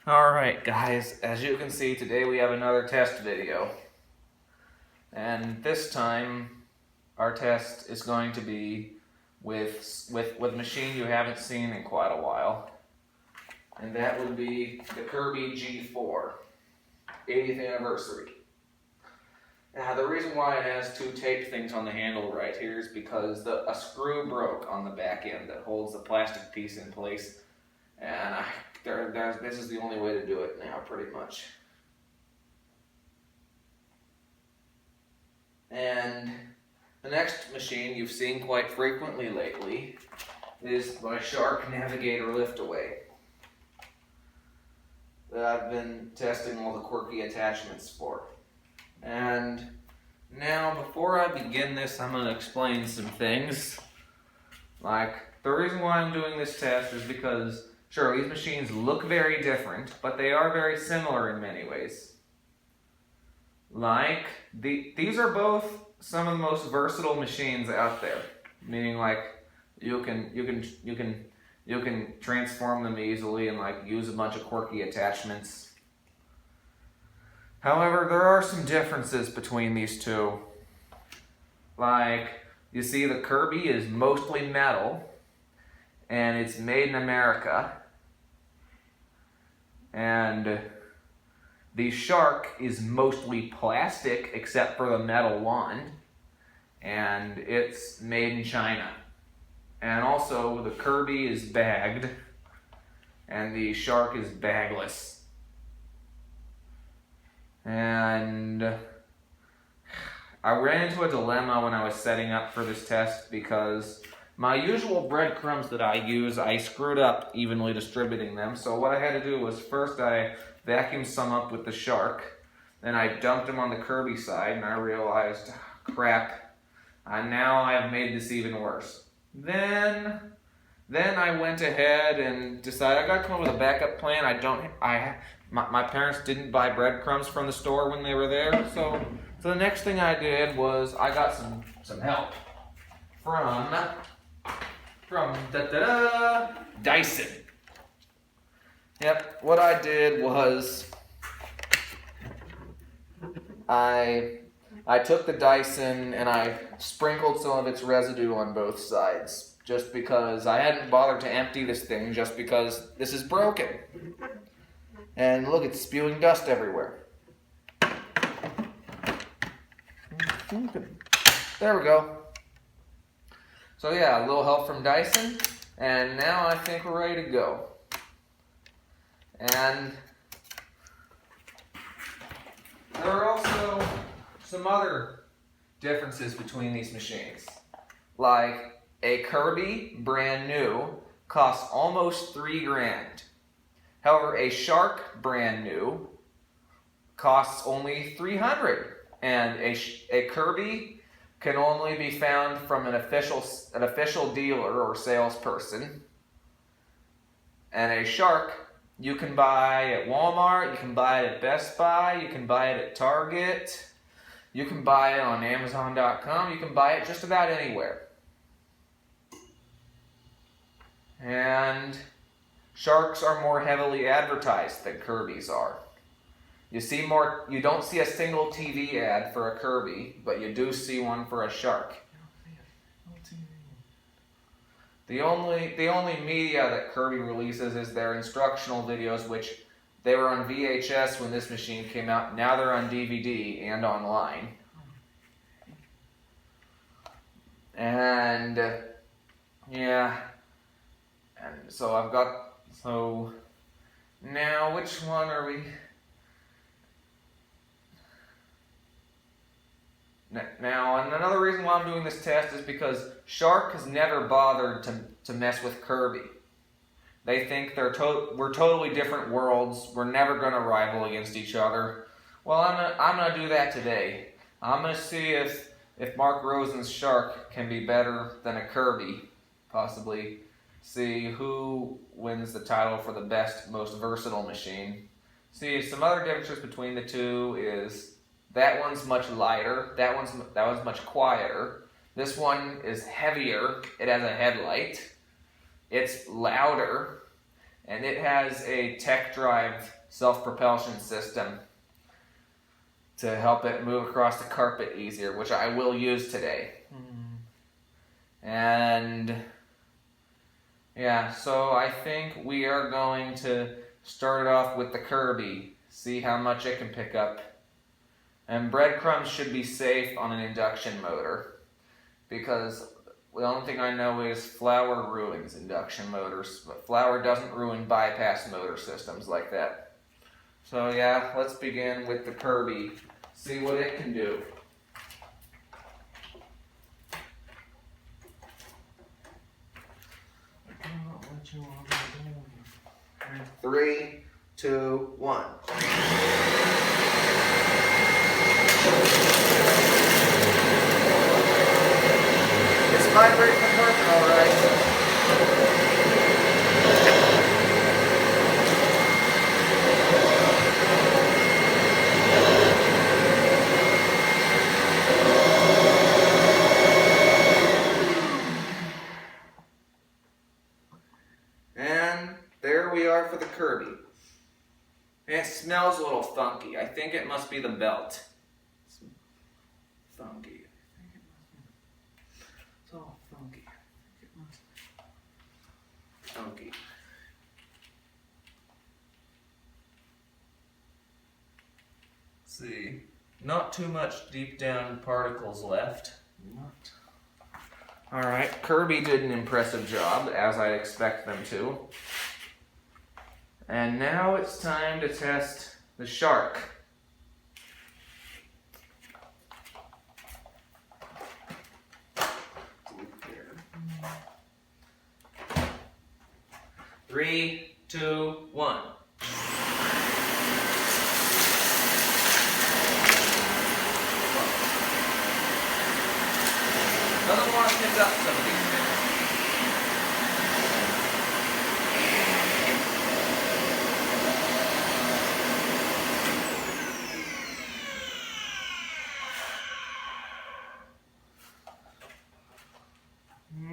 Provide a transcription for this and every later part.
Alright guys, as you can see today we have another test video. And this time our test is going to be with a machine you haven't seen in quite a while. And that would be the Kirby G4 80th anniversary. Now the reason why it has two tape things on the handle right here is because a screw broke on the back end that holds the plastic piece in place. And this is the only way to do it now, pretty much. And the next machine you've seen quite frequently lately is my Shark Navigator Lift-Away that I've been testing all the quirky attachments for. And now, before I begin this, I'm going to explain some things. Like, the reason why I'm doing this test is because sure, these machines look very different, but they are very similar in many ways. Like, these are both some of the most versatile machines out there. Meaning, like, you can transform them easily and like use a bunch of quirky attachments. However, there are some differences between these two. Like, you see, the Kirby is mostly metal, and it's made in America. And the Shark is mostly plastic except for the metal wand, and it's made in China. And also the Kirby is bagged and the Shark is bagless. And I ran into a dilemma when I was setting up for this test because my usual breadcrumbs that I use, I screwed up evenly distributing them. So what I had to do was first I vacuumed some up with the Shark, then I dumped them on the Kirby side, and I realized, crap, now I've made this even worse. Then I went ahead and decided I gotta come up with a backup plan. My parents didn't buy breadcrumbs from the store when they were there, so the next thing I did was I got some help from Dyson. Yep, what I did was I took the Dyson and I sprinkled some of its residue on both sides, just because I hadn't bothered to empty this thing, just because this is broken. And look, it's spewing dust everywhere. There we go. So yeah, a little help from Dyson, and now I think we're ready to go. And there are also some other differences between these machines. Like, a Kirby, brand new, costs almost $3 grand. However, a Shark, brand new, costs only $300. And a Kirby can only be found from an official dealer or salesperson. And a Shark you can buy at Walmart, you can buy it at Best Buy, you can buy it at Target, you can buy it on Amazon.com, you can buy it just about anywhere. And Sharks are more heavily advertised than Kirbys are. You don't see a single TV ad for a Kirby, but you do see one for a Shark. The only media that Kirby releases is their instructional videos, which they were on VHS when this machine came out. Now they're on DVD and online. And yeah, and so now which one are we? Now, and another reason why I'm doing this test is because Shark has never bothered to mess with Kirby. They think we're totally different worlds. We're never going to rival against each other. Well, I'm gonna do that today. I'm gonna see if Mark Roson's Shark can be better than a Kirby. Possibly see who wins the title for the best, most versatile machine. See, some other differences between the two is that one's much lighter, that one's much quieter. This one is heavier, it has a headlight, it's louder, and it has a tech drive self-propulsion system to help it move across the carpet easier, which I will use today. And yeah, so I think we are going to start it off with the Kirby, see how much it can pick up. And breadcrumbs should be safe on an induction motor, because the only thing I know is flour ruins induction motors, but flour doesn't ruin bypass motor systems like that. So yeah, let's begin with the Kirby, see what it can do. Three, two, one. It's vibrating the carpet all right. And there we are for the Kirby. It smells a little funky. I think it must be the belt. It's funky. It's all funky. It must be funky. Let's see. Not too much deep down particles left. Alright, Kirby did an impressive job, as I'd expect them to. And now it's time to test the Shark. Three, two, one. Doesn't want to pick up some of these things.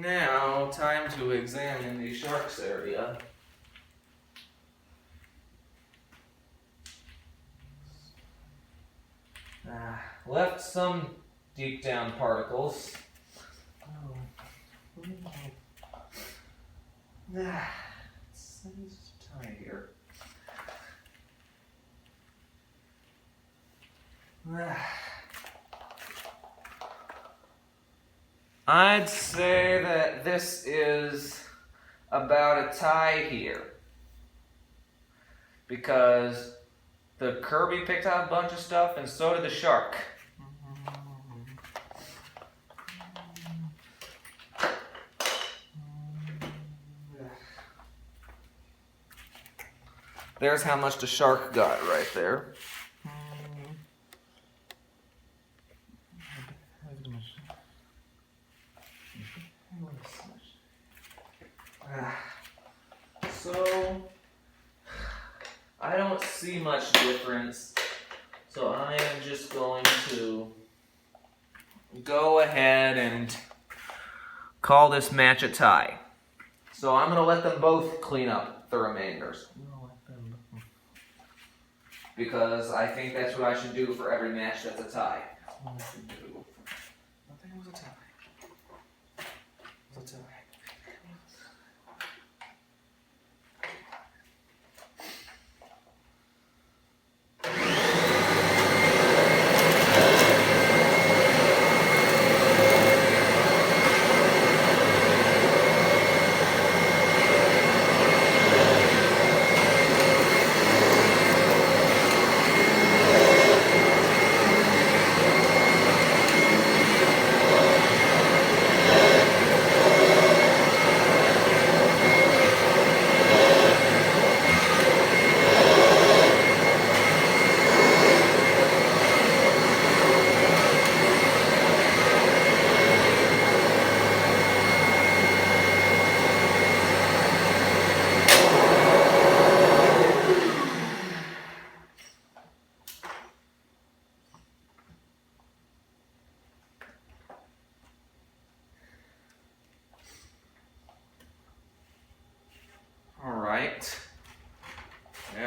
Now, time to examine the shark's area. Left some deep down particles. It's tight here. I'd say that this is about a tie here, because the Kirby picked out a bunch of stuff and so did the Shark. There's how much the Shark got right there. So, I don't see much difference, so I am just going to go ahead and call this match a tie. So I'm going to let them both clean up the remainders, because I think that's what I should do for every match that's a tie. I think it was a tie. It was a tie.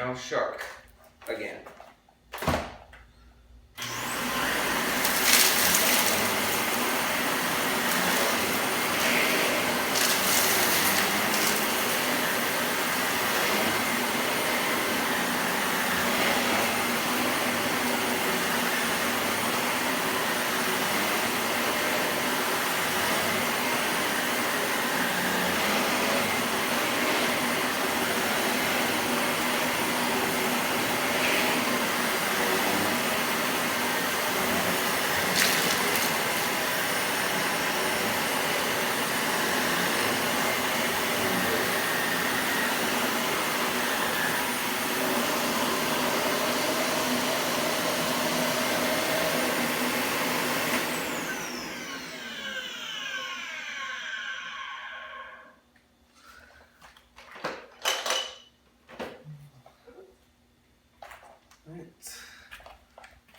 now Shark again.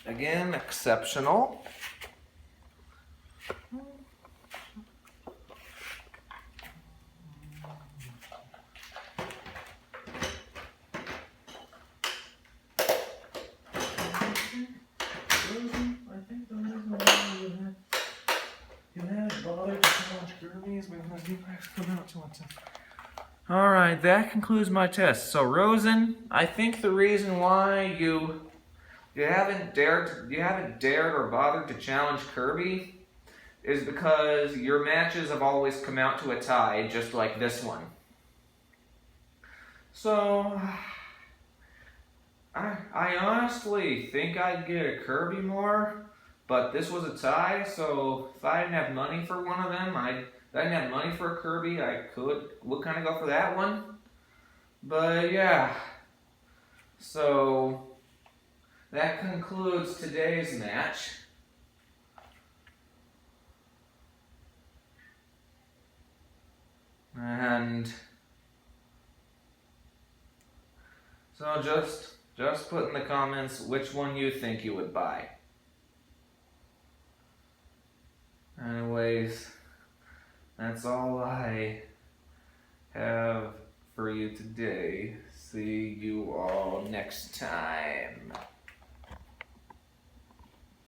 Again, exceptional. I think the reason why you hadn't bothered to challenge Kirby is because you guys come out to one time. Alright, that concludes my test. So Roson, I think the reason why you haven't dared or bothered to challenge Kirby is because your matches have always come out to a tie, just like this one. So I honestly think I'd get a Kirby more, but this was a tie, so if I didn't have money for one of them, if I didn't have money for a Kirby, would kind of go for that one. But yeah, so that concludes today's match. And so just put in the comments which one you think you would buy. Anyways, that's all I have for you today. See you all next time.